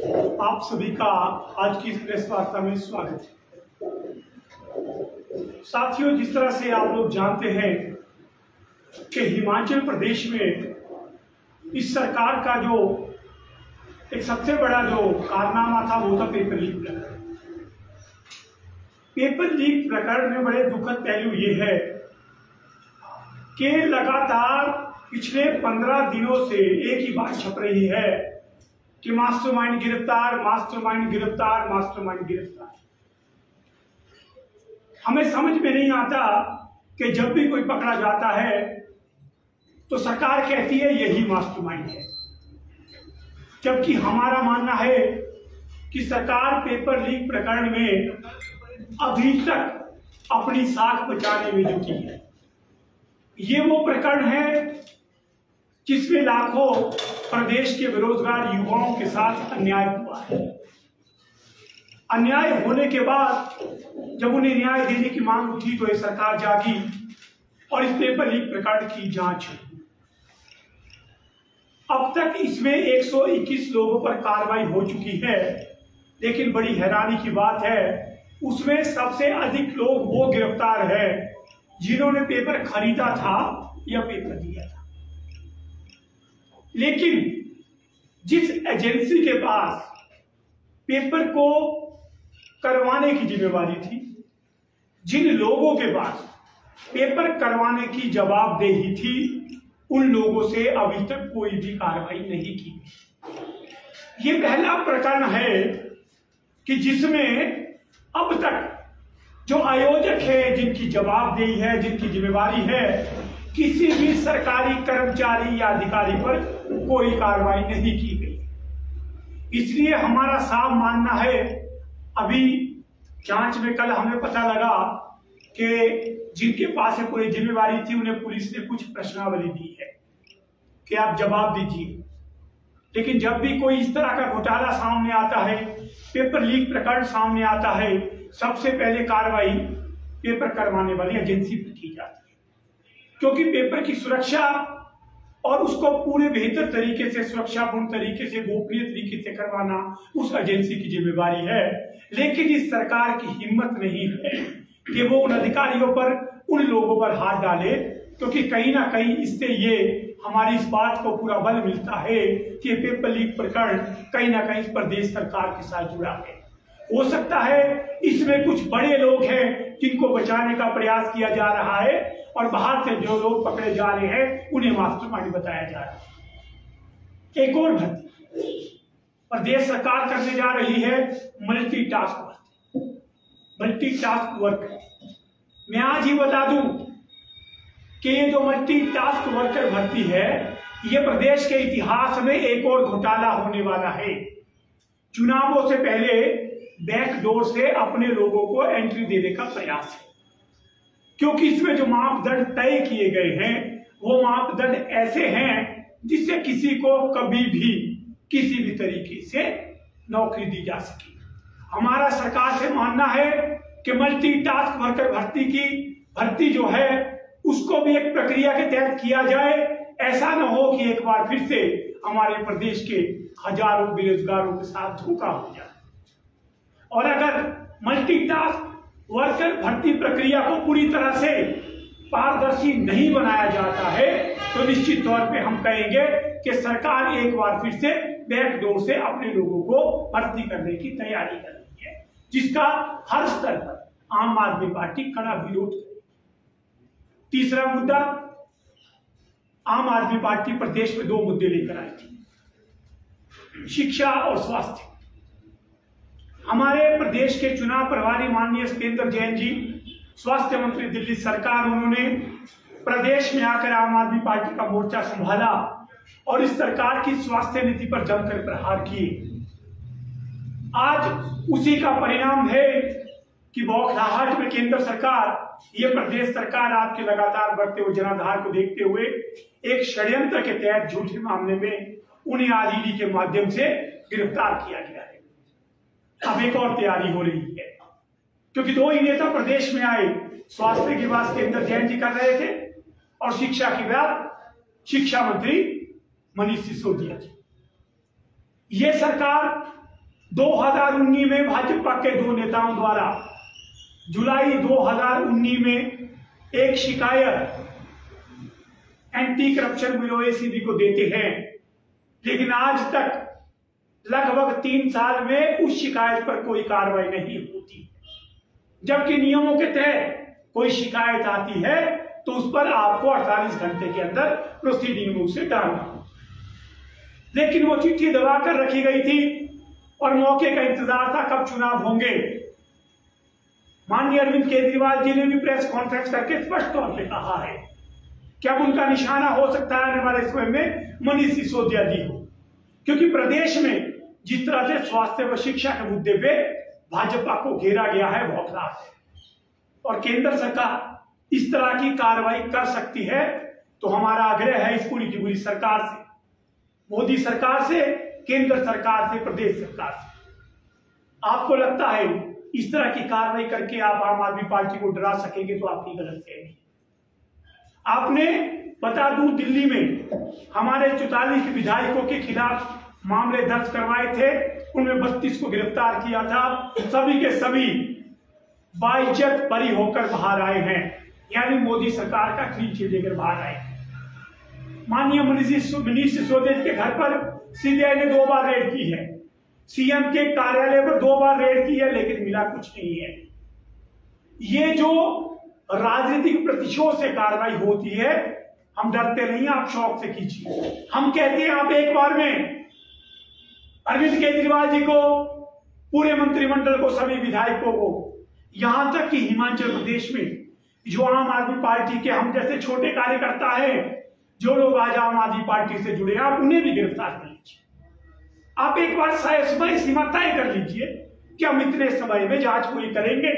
आप सभी का आज की इस प्रेस वार्ता में स्वागत है। साथियों, जिस तरह से आप लोग जानते हैं कि हिमाचल प्रदेश में इस सरकार का जो एक सबसे बड़ा जो कारनामा था वो था पेपर लीक प्रकरण। पेपर लीक प्रकरण में बड़े दुखद पहलू ये है कि लगातार पिछले 15 दिनों से एक ही बात छप रही है कि मास्टरमाइंड गिरफ्तार, मास्टरमाइंड गिरफ्तार, मास्टरमाइंड गिरफ्तार। हमें समझ में नहीं आता कि जब भी कोई पकड़ा जाता है तो सरकार कहती है यही मास्टरमाइंड है, जबकि हमारा मानना है कि सरकार पेपर लीक प्रकरण में अभी तक अपनी साख बचाने में जुटी है। ये वो प्रकरण है जिसमें लाखों प्रदेश के बेरोजगार युवाओं के साथ अन्याय हुआ है। अन्याय होने के बाद जब उन्हें न्याय देने की मांग उठी तो ये सरकार जागी और इस पेपर लीक प्रकरण की जांच हुई। अब तक इसमें 121 लोगों पर कार्रवाई हो चुकी है, लेकिन बड़ी हैरानी की बात है उसमें सबसे अधिक लोग वो गिरफ्तार है जिन्होंने पेपर खरीदा था या पेपर दिया था। लेकिन जिस एजेंसी के पास पेपर को करवाने की जिम्मेवारी थी, जिन लोगों के पास पेपर करवाने की जवाबदेही थी, उन लोगों से अभी तक कोई भी कार्रवाई नहीं की। ये पहला प्रकरण है कि जिसमें अब तक जो आयोजक है, जिनकी जवाबदेही है, जिनकी जिम्मेवारी है, किसी भी सरकारी कर्मचारी या अधिकारी पर कोई कार्रवाई नहीं की गई। इसलिए हमारा साफ मानना है, अभी जांच में कल हमें पता लगा कि जिनके पास पूरी जिम्मेवारी थी उन्हें पुलिस ने कुछ प्रश्नावली दी है कि आप जवाब दीजिए। लेकिन जब भी कोई इस तरह का घोटाला सामने आता है, पेपर लीक प्रकरण सामने आता है, सबसे पहले कार्रवाई पेपर करवाने वाली एजेंसी पर की जाती है, क्योंकि पेपर की सुरक्षा और उसको पूरे बेहतर तरीके से, सुरक्षापूर्ण तरीके से, गोपनीय तरीके से करवाना उस एजेंसी की जिम्मेवारी है। लेकिन इस सरकार की हिम्मत नहीं है कि वो उन अधिकारियों पर, उन लोगों पर हाथ डाले, क्योंकि कहीं ना कहीं इससे ये हमारी इस बात को पूरा बल मिलता है कि पेपर लीक प्रकरण कहीं ना कहीं प्रदेश सरकार के साथ जुड़ा है। हो सकता है इसमें कुछ बड़े लोग हैं जिनको बचाने का प्रयास किया जा रहा है और बाहर से जो लोग पकड़े जा रहे हैं उन्हें मास्टरमाइंड बताया जा रहा है। एक और भर्ती प्रदेश सरकार करने जा रही है, मल्टीटास्क वर्कर। मैं आज ही बता दूं कि ये जो मल्टीटास्क वर्कर भर्ती है, ये प्रदेश के इतिहास में एक और घोटाला होने वाला है। चुनावों से पहले बैकडोर से अपने लोगों को एंट्री देने का प्रयास है, क्योंकि इसमें जो मापदंड तय किए गए हैं वो मापदंड ऐसे हैं जिससे किसी को कभी भी किसी भी तरीके से नौकरी दी जा सके। हमारा सरकार से मानना है कि मल्टीटास्क वर्कर भर्ती जो है उसको भी एक प्रक्रिया के तहत किया जाए। ऐसा न हो कि एक बार फिर से हमारे प्रदेश के हजारों बेरोजगारों के साथ धोखा हो जाए। और अगर मल्टीटास्क वर्कर भर्ती प्रक्रिया को पूरी तरह से पारदर्शी नहीं बनाया जाता है तो निश्चित तौर पे हम कहेंगे कि सरकार एक बार फिर से बैकडोर से अपने लोगों को भर्ती करने की तैयारी कर रही है, जिसका हर स्तर पर आम आदमी पार्टी कड़ा विरोध करेगी। तीसरा मुद्दा, आम आदमी पार्टी प्रदेश में 2 मुद्दे लेकर आई थी, शिक्षा और स्वास्थ्य। हमारे प्रदेश के चुनाव प्रभारी माननीय सत्येंद्र जैन जी, स्वास्थ्य मंत्री दिल्ली सरकार, उन्होंने प्रदेश में आकर आम आदमी पार्टी का मोर्चा संभाला और इस सरकार की स्वास्थ्य नीति पर जमकर प्रहार किए। आज उसी का परिणाम है कि बौखलाहट में केंद्र सरकार, ये प्रदेश सरकार आपके लगातार बढ़ते हुए जनाधार को देखते हुए एक षड्यंत्र के तहत झूठे मामले में उन्हें आज ईडी के माध्यम से गिरफ्तार किया गया है। अब एक और तैयारी हो रही है, क्योंकि 2 ही नेता प्रदेश में आए, स्वास्थ्य की बात सत्येंद्र जैन जी कर रहे थे और शिक्षा की बात शिक्षा मंत्री मनीष सिसोदिया जी। ये सरकार 2019 में भाजपा के 2 नेताओं द्वारा जुलाई 2019 में एक शिकायत एंटी करप्शन ब्यूरो ACB को देते हैं, लेकिन आज तक लगभग 3 साल में उस शिकायत पर कोई कार्रवाई नहीं होती। जबकि नियमों के तहत कोई शिकायत आती है तो उस पर आपको 48 घंटे के अंदर प्रोसीडिंग में उसे डालना, लेकिन वो चिट्ठी दबा कर रखी गई थी और मौके का इंतजार था कब चुनाव होंगे। माननीय अरविंद केजरीवाल जी ने भी प्रेस कॉन्फ्रेंस करके स्पष्ट तौर पे कहा है कि अब उनका निशाना हो सकता है आने वाले समय में मनीष सिसोदिया जी हो, क्योंकि प्रदेश में जिस तरह से स्वास्थ्य व शिक्षा के मुद्दे पे भाजपा को घेरा गया है बहुत रात है, और केंद्र सरकार इस तरह की कार्रवाई कर सकती है, तो हमारा आग्रह है इस पूरी की पूरी सरकार से, मोदी सरकार से, केंद्र सरकार से, प्रदेश सरकार से। आपको लगता है इस तरह की कार्रवाई करके आप आम आदमी पार्टी को डरा सकेंगे, तो आपकी गलतफहमी। आपने बता दूं, दिल्ली में हमारे 44 विधायकों के खिलाफ मामले दर्ज करवाए थे, उनमें 32 को गिरफ्तार किया था, सभी के सभी बाइज्जत बरी होकर बाहर आए हैं, यानी मोदी सरकार का क्लीन चिट लेकर बाहर आए। माननीय मनीष सिसोदिया के घर पर CBI ने 2 बार रेड की है, CM के कार्यालय पर 2 बार रेड की है, लेकिन मिला कुछ नहीं है। ये जो राजनीतिक प्रतिशोध से कार्रवाई होती है, हम डरते नहीं, आप शौक से कीजिए। हम कहते हैं आप एक बार में अरविंद केजरीवाल जी को, पूरे मंत्रिमंडल को, सभी विधायकों को, यहां तक कि हिमाचल प्रदेश में जो आम आदमी पार्टी के हम जैसे छोटे कार्यकर्ता हैं, जो लोग आज आम आदमी पार्टी से जुड़े हैं, आप उन्हें भी गिरफ्तार कर लीजिए। आप एक बार समय सीमा तय कर लीजिए कि हम इतने समय में जांच पूरी करेंगे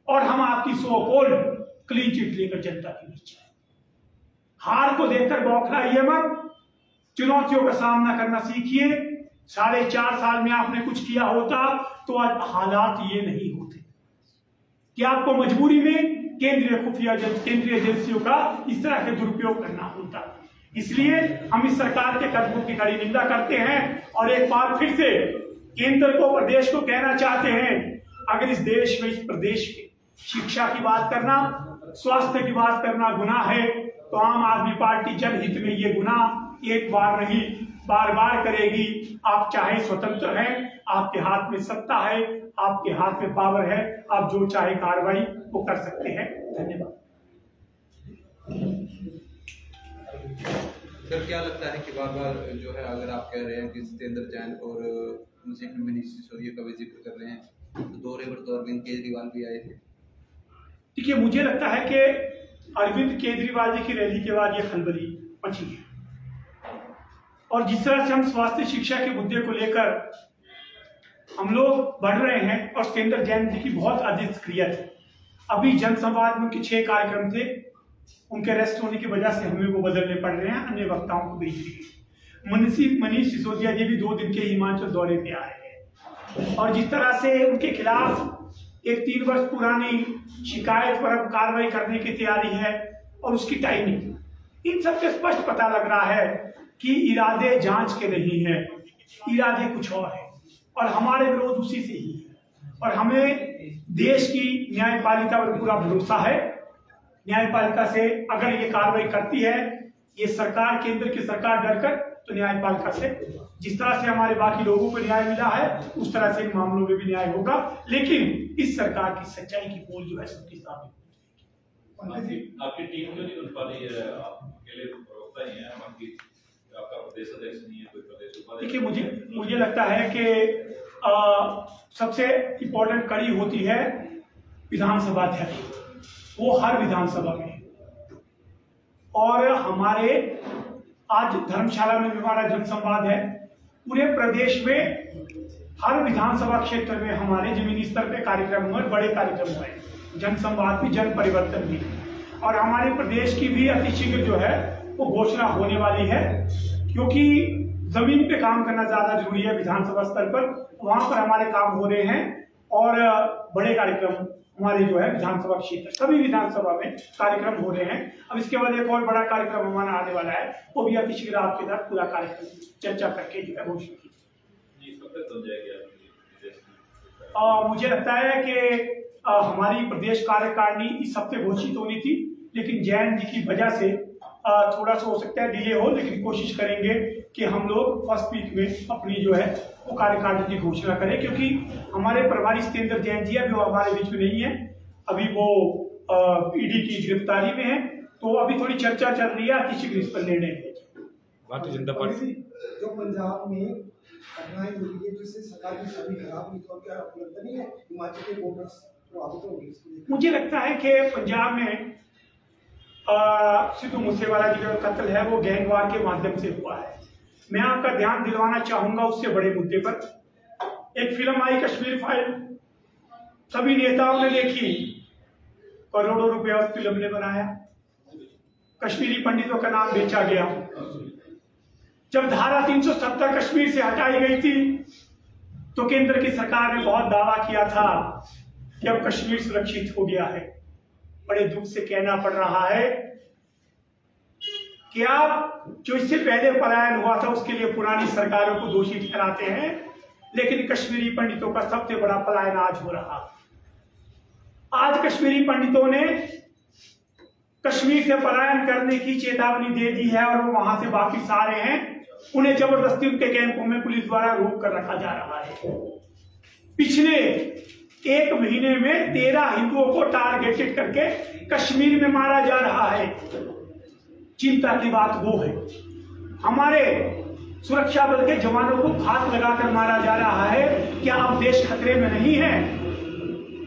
और हम आपकी सो कॉल्ड क्लीन चिट लेकर जनता के बीच। हार को देखकर बौखलाइए मत, चुनौतियों का सामना करना सीखिए। 4.5 साल में आपने कुछ किया होता तो आज हालात ये नहीं होते कि आपको मजबूरी में केंद्रीय एजेंसियों का इस तरह के दुरुपयोग करना होता। इसलिए हम इस सरकार के कदमों की कड़ी निंदा करते हैं और एक बार फिर से केंद्र को, प्रदेश को कहना चाहते हैं, अगर इस देश में, इस प्रदेश में शिक्षा की बात करना, स्वास्थ्य की बात करना गुनाह है, तो आम आदमी पार्टी जनहित में ये गुनाह एक बार नहीं बार बार करेगी। आप चाहे स्वतंत्र हैं, आपके हाथ में सत्ता है, आपके हाथ में पावर है, आप जो चाहे कार्रवाई वो कर सकते हैं। धन्यवाद। सर, क्या लगता है कि बार बार जो है, अगर आप कह रहे हैं कि जितेंद्र जैन और मनीष सिसोदिया का भी जिक्र कर रहे हैं, तो दौरे पर तो अरविंद केजरीवाल भी आए थे। देखिए, मुझे लगता है कि अरविंद केजरीवाल जी की रैली के बाद ये खलबली मची है, और जिस तरह से हम स्वास्थ्य शिक्षा के मुद्दे को लेकर हम लोग बढ़ रहे हैं, और जितेंद्र जैन जी की बहुत अधिक सक्रियता है। अभी जनसंवाद में उनके 6 कार्यक्रम थे, उनके अरेस्ट होने की वजह से हमें वो बदलने पड़ रहे हैं, अन्य वक्ताओं को भेज दिए। मनीष सिसोदिया जी भी 2 दिन के हिमाचल दौरे पे आए हैं, और जिस तरह से उनके खिलाफ एक 3 वर्ष पुरानी शिकायत पर अब कार्रवाई करने की तैयारी है, और उसकी टाइमिंग, इन सबसे स्पष्ट पता लग रहा है कि इरादे जांच के नहीं है, इरादे कुछ और है, और हमारे विरोध उसी से ही है। और हमें देश की न्यायपालिका पर पूरा भरोसा है। न्यायपालिका से अगर ये कार्रवाई करती है ये सरकार, केंद्र की सरकार डरकर, तो न्यायपालिका से जिस तरह से हमारे बाकी लोगों को न्याय मिला है उस तरह से इन मामलों में भी न्याय होगा। लेकिन इस सरकार की सच्चाई की पोल जो है सबके सामने। आपकी टीम क्यों नहीं बन पा रही है? आप अकेले प्रवक्ता ही हैं, आपका प्रदेश अध्यक्ष नहीं है, कोई प्रदेश उपाध्यक्ष। देखिए, मुझे लगता है कि सबसे इम्पोर्टेंट कड़ी होती है विधानसभा अध्यक्ष, वो हर विधानसभा में, और हमारे आज धर्मशाला में हमारा जनसंवाद है। पूरे प्रदेश में हर विधानसभा क्षेत्र में हमारे जमीनी स्तर पे कार्यक्रम हुए, बड़े कार्यक्रम हुए, जनसंवाद भी, जन परिवर्तन भी, और हमारे प्रदेश की भी अतिशीघ्र जो है वो घोषणा होने वाली है, क्योंकि जमीन पे काम करना ज्यादा जरूरी है विधानसभा स्तर पर। वहां पर हमारे काम हो रहे हैं, और बड़े कार्यक्रम हमारे जो है विधानसभा क्षेत्र, सभी विधानसभा में कार्यक्रम हो रहे हैं। अब इसके बाद एक और बड़ा कार्यक्रम हमारा आने वाला है, वो भी अतिशीघ्र आपके साथ पूरा कार्यक्रम चर्चा करके जो है घोषणा की। मुझे लगता है कि हमारी प्रदेश कार्यकारिणी इस हफ्ते घोषित होनी थी, लेकिन जैन जी की वजह से थोड़ा सा हो सकता है डिले हो, लेकिन कोशिश करेंगे कि हम लोग फर्स्ट वीक में अपनी जो है वो कार्यकारिणी की घोषणा करें, क्योंकि हमारे प्रभारी सत्येंद्र जैन जी अभी वो हमारे बीच में नहीं है, अभी वो ईडी की गिरफ्तारी में है, तो अभी थोड़ी चर्चा चल रही है, किसी भी इस पर निर्णय लेंगे। भारतीय जनता पार्टी जो पंजाब में घटनाएं हुई है जिससे सरकार की छवि खराब हुई, तो क्या लगता नहीं है हिमाचल के वोटर्स प्रभावित होंगे? मुझे लगता है कि पंजाब में सिद्धू मूसेवाला जी का कत्ल है वो गैंगवार के माध्यम से हुआ है। मैं आपका ध्यान दिलवाना चाहूंगा उससे बड़े मुद्दे पर। एक फिल्म आई कश्मीर फाइल, सभी नेताओं ने देखी, करोड़ों रुपया उस फिल्म ने बनाया, कश्मीरी पंडितों का नाम बेचा गया। जब धारा 370 कश्मीर से हटाई गई थी तो केंद्र की सरकार ने बहुत दावा किया था कि अब कश्मीर सुरक्षित हो गया है। बड़े दुख से कहना पड़ रहा है कि आप जो इससे पहले पलायन हुआ था उसके लिए पुरानी सरकारों को दोषी ठहराते हैं, लेकिन कश्मीरी पंडितों का सबसे बड़ा पलायन आज हो रहा। आज कश्मीरी पंडितों ने कश्मीर से पलायन करने की चेतावनी दे दी है और वो वहां से वापिस आ रहे हैं। उन्हें जबरदस्ती उनके कैंपों में पुलिस द्वारा रोक कर रखा जा रहा है। पिछले 1 महीने में 13 हिंदुओं को टारगेटेड करके कश्मीर में मारा जा रहा है। चिंता की बात वो है, हमारे सुरक्षा बल के जवानों को घात लगाकर मारा जा रहा है। क्या अब देश खतरे में नहीं है?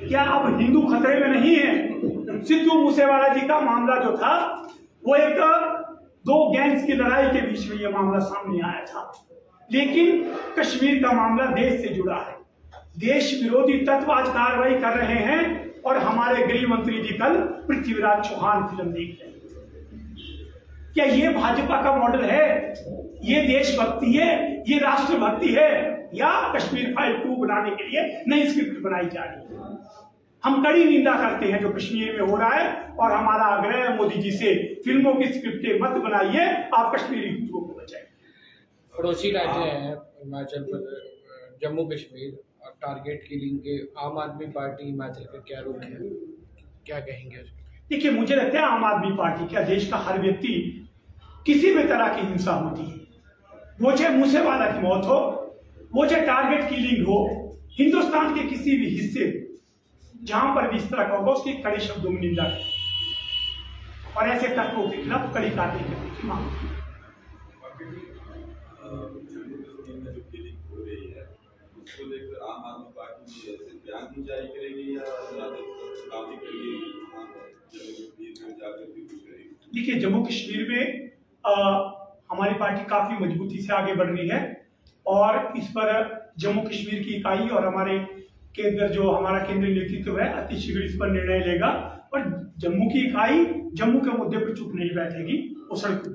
क्या अब हिंदू खतरे में नहीं है? सिद्धू मूसेवाला जी का मामला जो था वो एक 2 गैंग्स की लड़ाई के बीच में ये मामला सामने आया था, लेकिन कश्मीर का मामला देश से जुड़ा है। देश विरोधी तत्व आज कार्रवाई कर रहे हैं और हमारे गृह मंत्री जी कल पृथ्वीराज चौहान फिल्म देख रहे हैं। क्या ये भाजपा का मॉडल है? ये देशभक्ति है? ये राष्ट्रभक्ति है? या कश्मीर फाइल 2 बनाने के लिए नई स्क्रिप्ट बनाई जा रही है? हम कड़ी निंदा करते हैं जो कश्मीर में हो रहा है और हमारा आग्रह है मोदी जी से, फिल्मों की स्क्रिप्टें मत बनाइए, आप कश्मीरी हिंदुओं को बचाइए। पड़ोसी राज्य हैं हिमाचल प्रदेश, जम्मू कश्मीर और टारगेट किलिंग के आम आदमी पार्टी हिमाचल का क्या रुख है, क्या कहेंगे? देखिए, मुझे लगता है आम आदमी पार्टी का देश का हर व्यक्ति किसी भी तरह की हिंसा होती है, वो चाहे मूसेवाला की मौत हो, वो चाहे टारगेट किलिंग हो, हिंदुस्तान के किसी भी हिस्से जहां पर भी इस तरह का होगा उसकी कड़े शब्दों में निंदा करें और ऐसे तत्वों के खिलाफ कड़ी कार्रवाई करने की मांग की। उसको लेकर आम आदमी पार्टी ऐसे बयान भी जारी करेगी या देखिए, जम्मू कश्मीर में हमारी पार्टी काफी मजबूती से आगे बढ़ रही है और इस पर जम्मू कश्मीर की इकाई और हमारे केंद्र जो हमारा केंद्रीय नेतृत्व है अति शीघ्र इस पर निर्णय लेगा और जम्मू की इकाई जम्मू के मुद्दे पर चुप नहीं बैठेगी, वो सड़क पर